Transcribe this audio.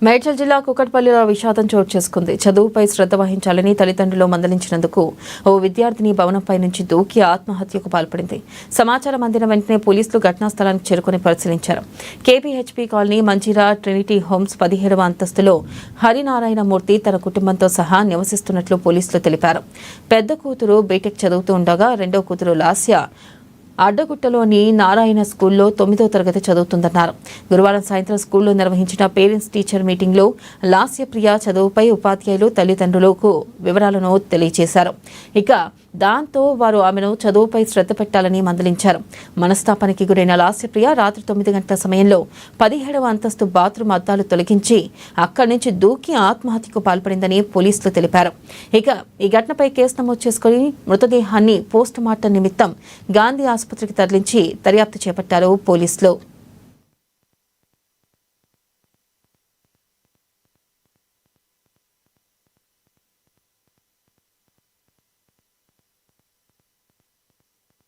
మేడ్చల్ జిల్లా కుకట్పల్లిలో విషాదం చోటు చేసుకుంది. చదువుపై శ్రద్ధ వహించాలని తల్లిదండ్రులు మందలించినందుకు ఓ విద్యార్థిని భవనంపై నుంచి దూకి ఆత్మహత్యకు పాల్పడింది. సమాచారం అందిన వెంటనే పోలీసులు ఘటనా స్థలానికి చేరుకుని పరిశీలించారు. KPHB colony Manjeera trinity homes 17వ అంతస్తులో హరినారాయణమూర్తి తన కుటుంబంతో సహా నివసిస్తున్నట్లు పోలీసులు తెలిపారు. పెద్ద కూతురు బీటెక్ చదువుతూ ఉండగా రెండో కూతురు లాస్య అడ్డగుట్టలోని నారాయణ స్కూల్లో 9వ తరగతి చదువుతుందన్నారు. గురువారం సాయంత్రం స్కూల్లో నిర్వహించిన పేరెంట్స్ టీచర్ మీటింగ్లో లాస్యప్రియ చదువుపై ఉపాధ్యాయులు తల్లిదండ్రులకు వివరాలను తెలియజేశారు. ఇక దాంతో వారు ఆమెను చదువుపై శ్రద్ధ పెట్టాలని మందలించారు. మనస్తాపానికి గురైన లాస్యప్రియ రాత్రి 9 గంటల సమయంలో 17వ అంతస్తు బాత్రూమ్ అద్దాలు తొలగించి అక్కడి నుంచి దూకి ఆత్మహత్యకు పాల్పడిందని పోలీసులు తెలిపారు. ఇక ఈ ఘటనపై కేసు నమోదు చేసుకుని మృతదేహాన్ని పోస్ట్ మార్టం నిమిత్తం గాంధీ ఆసుపత్రికి తరలించి దర్యాప్తు చేపట్టారు పోలీసులు.